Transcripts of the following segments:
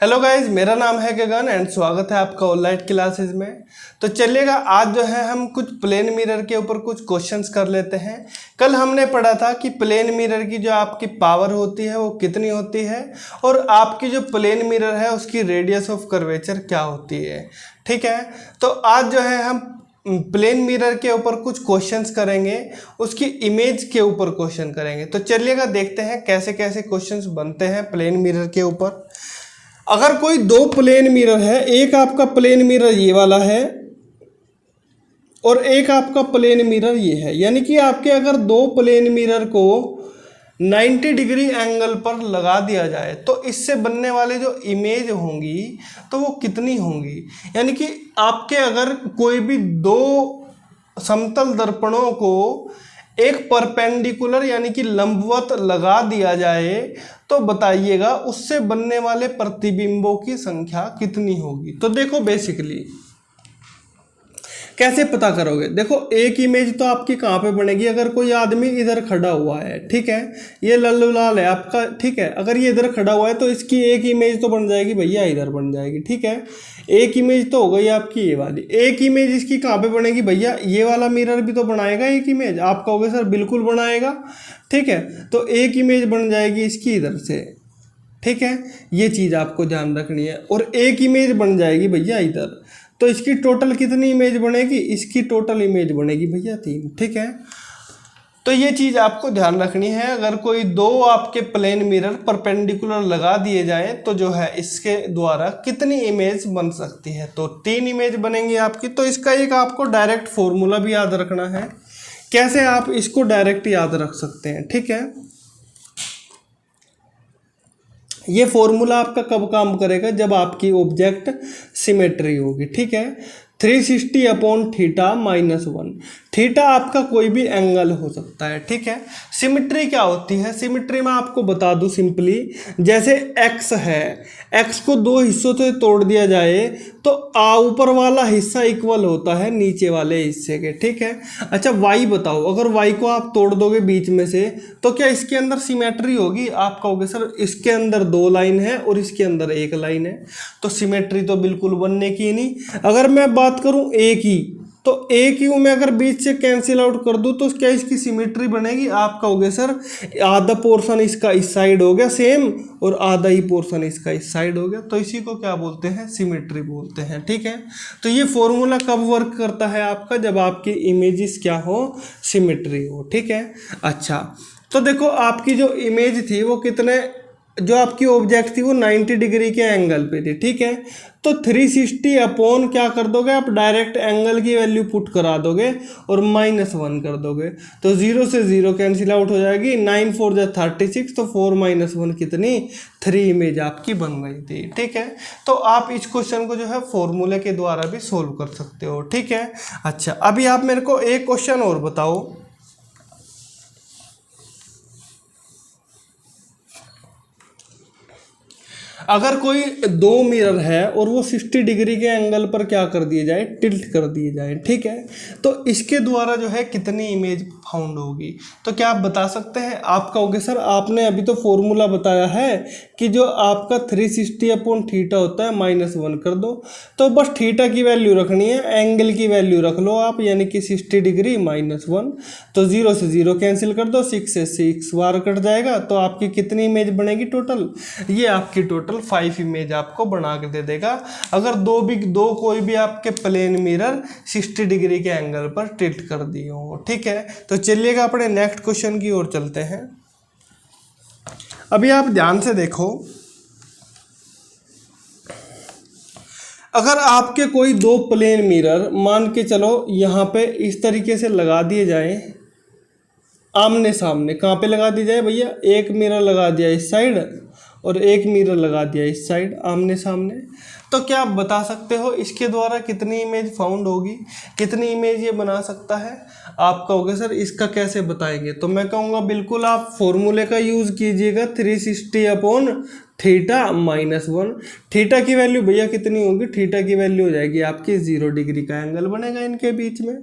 Hello guys, मेरा नाम है गगन एंड स्वागत है आपका ऑनलाइन क्लासेस में। तो चलिएगा, आज जो है हम कुछ प्लेन मिरर के ऊपर कुछ क्वेश्चंस कर लेते हैं। कल हमने पढ़ा था कि प्लेन मिरर की जो आपकी पावर होती है वो कितनी होती है और आपकी जो प्लेन मिरर है उसकी रेडियस ऑफ कर्वेचर क्या होती है। ठीक है, तो आज जो है हम प्लेन मिरर के ऊपर कुछ क्वेश्चंस करेंगे, उसकी इमेज के ऊपर क्वेश्चन करेंगे। तो चलिएगा देखते हैं कैसे कैसे क्वेश्चंस बनते हैं प्लेन मिरर के ऊपर। अगर कोई दो प्लेन मिरर है, एक आपका प्लेन मिरर ये वाला है और एक आपका प्लेन मिरर ये है, यानी कि आपके अगर दो प्लेन मिरर को 90 डिग्री एंगल पर लगा दिया जाए तो इससे बनने वाले जो इमेज होंगी तो वो कितनी होंगी। यानी कि आपके अगर कोई भी दो समतल दर्पणों को एक परपेंडिकुलर यानी कि लंबवत लगा दिया जाए तो बताइएगा उससे बनने वाले प्रतिबिंबों की संख्या कितनी होगी। तो देखो बेसिकली कैसे पता करोगे। देखो, एक इमेज तो आपकी कहाँ पे बनेगी, अगर कोई आदमी इधर खड़ा हुआ है, ठीक है, ये लल्लू लाल है आपका, ठीक है, अगर ये इधर खड़ा हुआ है तो इसकी एक इमेज तो बन जाएगी भैया, इधर बन जाएगी। ठीक है, एक इमेज तो हो गई आपकी ये वाली। एक इमेज इसकी कहाँ पे बनेगी भैया, ये वाला मिरर भी तो बनाएगा एक इमेज। आप कहोगे सर बिल्कुल बनाएगा, ठीक है, तो एक इमेज बन जाएगी इसकी इधर से। ठीक है, ये चीज़ आपको ध्यान रखनी है। और एक इमेज बन जाएगी भैया इधर, तो इसकी टोटल कितनी इमेज बनेगी, इसकी टोटल इमेज बनेगी भैया 3। ठीक है, तो ये चीज़ आपको ध्यान रखनी है। अगर कोई दो आपके प्लेन मिरर परपेंडिकुलर लगा दिए जाए तो जो है इसके द्वारा कितनी इमेज बन सकती है, तो 3 इमेज बनेंगी आपकी। तो इसका एक आपको डायरेक्ट फॉर्मूला भी याद रखना है। कैसे आप इसको डायरेक्ट याद रख सकते हैं, ठीक है, ये फॉर्मूला आपका कब काम करेगा, जब आपकी ऑब्जेक्ट सिमेट्री होगी। ठीक है, 360/θ-1। थीटा आपका कोई भी एंगल हो सकता है। ठीक है, सिमेट्री क्या होती है, सिमेट्री में आपको बता दूं सिंपली, जैसे एक्स है, एक्स को दो हिस्सों से तोड़ दिया जाए तो ऊपर वाला हिस्सा इक्वल होता है नीचे वाले हिस्से के। ठीक है, अच्छा वाई बताओ, अगर वाई को आप तोड़ दोगे बीच में से तो क्या इसके अंदर सिमेट्री होगी। आप कहोगे सर इसके अंदर 2 लाइन है और इसके अंदर 1 लाइन है, तो सिमेट्री तो बिल्कुल बनने की नहीं। अगर मैं बात करूं एक ही, तो एक ही में अगर बीच से कैंसिल आउट कर दूं तो क्या इसकी सिमेट्री बनेगी। आप कहोगे सर आधा पोर्शन इसका इस साइड हो गया सेम और आधा ही पोर्शन इसका इस साइड हो गया, तो इसी को क्या बोलते हैं, सिमेट्री बोलते हैं। ठीक है, तो ये फॉर्मूला कब वर्क करता है आपका, जब आपकी इमेजेस क्या हो, सिमेट्री हो। ठीक है, अच्छा तो देखो आपकी जो इमेज थी वो कितने, जो आपकी ऑब्जेक्ट थी वो 90 डिग्री के एंगल पे थी। ठीक है, तो 360 अपॉन क्या कर दोगे आप, डायरेक्ट एंगल की वैल्यू पुट करा दोगे और -1 कर दोगे, तो 0 से 0 कैंसिल आउट हो जाएगी। 9 4 जा 36, तो 4 - 1 कितनी, 3 इमेज आपकी बन गई थी। ठीक है, तो आप इस क्वेश्चन को जो है फॉर्मूले के द्वारा भी सोल्व कर सकते हो। ठीक है, अच्छा अभी आप मेरे को एक क्वेश्चन और बताओ। अगर कोई दो मिरर है और वो 60 डिग्री के एंगल पर क्या कर दिए जाए, टिल्ट कर दिए जाए, ठीक है, तो इसके द्वारा जो है कितनी इमेज फाउंड होगी। तो क्या आप बता सकते हैं। आप कहोगे सर आपने अभी तो फॉर्मूला बताया है कि जो आपका 360/θ होता है -1 कर दो, तो बस थीटा की वैल्यू रखनी है, एंगल की वैल्यू रख लो आप, यानी कि 60 डिग्री -1, तो 0 से 0 कैंसिल कर दो, 6 से 6 बार कट जाएगा, तो आपकी कितनी इमेज बनेगी टोटल, ये आपकी टोटल 5 इमेज आपको बना के दे देगा। अगर दो कोई भी आपके प्लेन मिरर 60 डिग्री के एंगल पर टिल्ट कर दिए हो। ठीक है, तो चलिएगा अपने नेक्स्ट क्वेश्चन की ओर चलते हैं। अभी आप ध्यान से देखो, अगर आपके कोई दो प्लेन मिरर मान के चलो यहाँ पे इस तरीके से लगा दिए जाए आमने सामने, कहाँ पे लगा दी जाए भैया, एक मिरर लगा दिया इस साइड और एक मिरर लगा दिया इस साइड आमने सामने, तो तो क्या आप बता सकते हो इसके द्वारा कितनी इमेज फाउंड होगी, कितनी इमेज ये बना सकता है? आप कहोगे सर इसका कैसे बताएंगे, तो मैं कहूँगा बिल्कुल आप फॉर्मूले का यूज़ कीजिएगा 360/θ-1। थीटा की वैल्यू भैया कितनी होगी, थीटा की वैल्यू हो जाएगी आपकी 0 डिग्री का एंगल बनेगा इनके बीच में,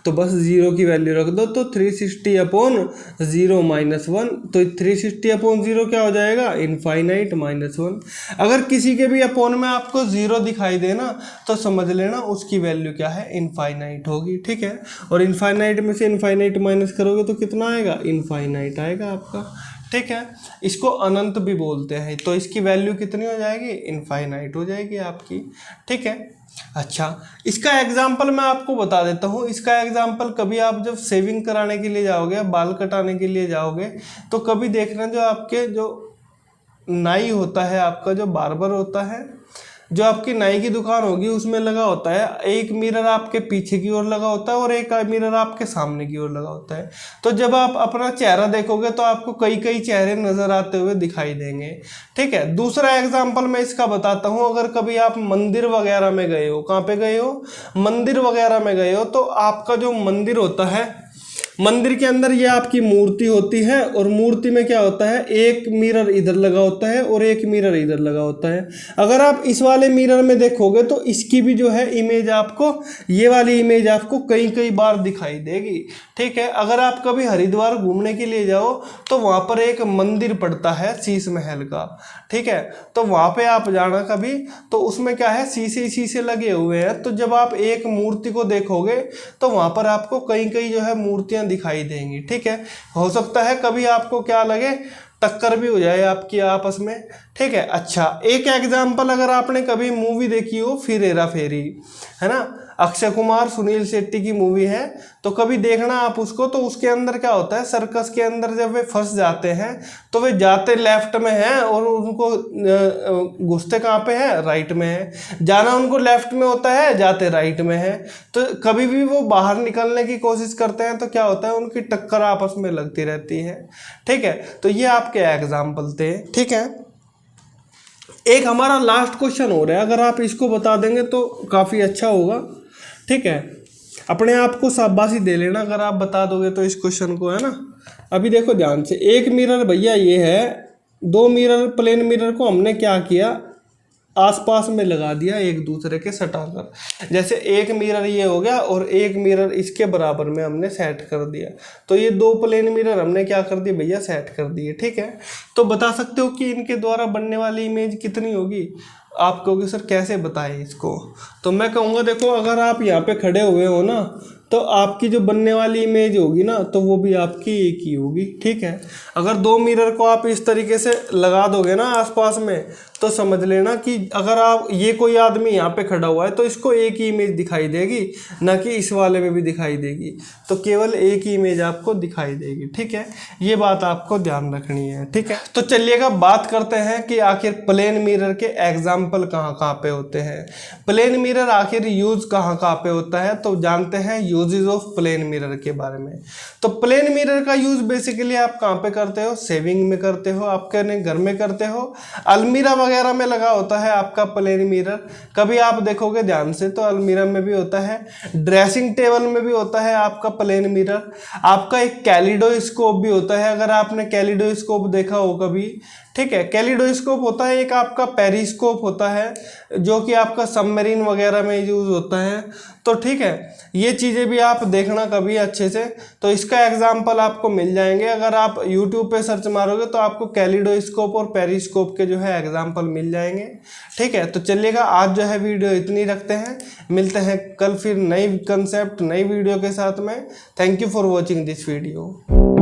तो बस 0 की वैल्यू रख दो, तो 360/0 - 1, तो 360/0 क्या हो जाएगा, इनफाइनाइट -1। अगर किसी के भी अपोन में आपको 0 दिखाई देना तो समझ लेना उसकी वैल्यू क्या है, इनफाइनाइट होगी, ठीक है। और इनफाइनाइट में से इनफाइनाइट माइनस करोगे तो कितना आएगा, इनफाइनाइट आएगा आपका, ठीक है। इसको अनंत भी बोलते हैं, तो इसकी वैल्यू कितनी हो जाएगी, इनफाइनाइट हो जाएगी आपकी, ठीक है। अच्छा, इसका एग्जाम्पल मैं आपको बता देता हूँ। इसका एग्जाम्पल कभी आप जब शेविंग कराने के लिए जाओगे, बाल कटाने के लिए जाओगे, तो कभी देखना जो आपके जो नाई होता है, आपका जो बार्बर होता है, जो आपकी नाई की दुकान होगी उसमें लगा होता है, एक मिरर आपके पीछे की ओर लगा होता है और एक मिरर आपके सामने की ओर लगा होता है। तो जब आप अपना चेहरा देखोगे तो आपको कई कई चेहरे नजर आते हुए दिखाई देंगे, ठीक है। दूसरा एग्जांपल मैं इसका बताता हूँ। अगर कभी आप मंदिर वगैरह में गए हो, कहाँ पे गए हो, मंदिर वगैरह में गए हो, तो आपका जो मंदिर होता है, मंदिर के अंदर ये आपकी मूर्ति होती है और मूर्ति में क्या होता है, एक मिरर इधर लगा होता है और एक मिरर इधर लगा होता है। अगर आप इस वाले मिरर में देखोगे तो इसकी भी जो है इमेज आपको, ये वाली इमेज आपको कई कई बार दिखाई देगी, ठीक है। अगर आप कभी हरिद्वार घूमने के लिए जाओ तो वहाँ पर एक मंदिर पड़ता है शीश महल का, ठीक है। तो वहाँ पे आप जाना कभी, तो उसमें क्या है, शीशे शीशे लगे हुए हैं। तो जब आप एक मूर्ति को देखोगे तो वहाँ पर आपको कई कई जो है मूर्तियाँ दिखाई देंगी, ठीक है। हो सकता है कभी आपको क्या लगे, टक्कर भी हो जाए आपकी आपस में, ठीक है। अच्छा, एक एग्जांपल, अगर आपने कभी मूवी देखी हो फिर हेरा फेरी, है ना, अक्षय कुमार सुनील शेट्टी की मूवी है, तो कभी देखना आप उसको। तो उसके अंदर क्या होता है, सर्कस के अंदर जब वे फंस जाते हैं तो वे जाते लेफ्ट में हैं और उनको घुसते कहाँ पे है, राइट में है। जाना उनको लेफ्ट में होता है, जाते राइट में है। तो कभी भी वो बाहर निकलने की कोशिश करते हैं तो क्या होता है, उनकी टक्कर आपस में लगती रहती है, ठीक है। तो ये आपके एग्जाम्पल थे, ठीक है। एक हमारा लास्ट क्वेश्चन हो रहा है, अगर आप इसको बता देंगे तो काफ़ी अच्छा होगा, ठीक है। अपने आप को शाबाशी दे लेना अगर आप बता दोगे तो इस क्वेश्चन को, है ना। अभी देखो ध्यान से, एक मिरर भैया ये है, दो मिरर, प्लेन मिरर को हमने क्या किया, आसपास में लगा दिया एक दूसरे के सटाकर। जैसे एक मिरर ये हो गया और एक मिरर इसके बराबर में हमने सेट कर दिया, तो ये दो प्लेन मिरर हमने क्या कर दिए भैया, सेट कर दिए, ठीक है। तो बता सकते हो कि इनके द्वारा बनने वाली इमेज कितनी होगी। आप कहोगे सर कैसे बताएं इसको, तो मैं कहूँगा देखो, अगर आप यहाँ पे खड़े हुए हो ना, तो आपकी जो बनने वाली इमेज होगी ना, तो वो भी आपकी एक ही होगी, ठीक है। अगर दो मिरर को आप इस तरीके से लगा दोगे ना आसपास में, तो समझ लेना कि अगर आप, ये कोई आदमी यहाँ पे खड़ा हुआ है तो इसको एक ही इमेज दिखाई देगी, ना कि इस वाले में भी दिखाई देगी, तो केवल एक ही इमेज आपको दिखाई देगी, ठीक है। ये बात आपको ध्यान रखनी है, ठीक है। तो चलिएगा बात करते हैं कि आखिर प्लेन मिरर के एग्जाम्पल कहाँ कहाँ पे होते हैं, प्लेन मिरर आखिर यूज कहाँ कहाँ पे होता है। तो जानते हैं यूजेस ऑफ प्लेन मिरर के बारे में। तो प्लेन मिरर का यूज बेसिकली आप कहाँ पे करते हो, सेविंग में करते हो, आपके घर में करते हो, अलमीरा वगैरह में लगा होता है आपका प्लेन मिरर। कभी आप देखोगे ध्यान से तो अलमीरा में भी होता है, ड्रेसिंग टेबल में भी होता है आपका प्लेन मिरर। आपका एक कैलिडोस्कोप भी होता है, अगर आपने कैलिडोस्कोप देखा हो कभी, ठीक है। कैलिडोस्कोप होता है, एक आपका पेरिस्कोप होता है जो कि आपका सबमरीन वगैरह में यूज होता है, तो ठीक है। ये चीज़ें भी आप देखना कभी अच्छे से, तो इसका एग्जाम्पल आपको मिल जाएंगे। अगर आप यूट्यूब पे सर्च मारोगे तो आपको कैलिडोस्कोप और पेरिस्कोप के जो है एग्जाम्पल मिल जाएंगे, ठीक है। तो चलिएगा आज जो है वीडियो इतनी रखते हैं, मिलते हैं कल फिर नई कंसेप्ट नई वीडियो के साथ में। Thank you for watching this video.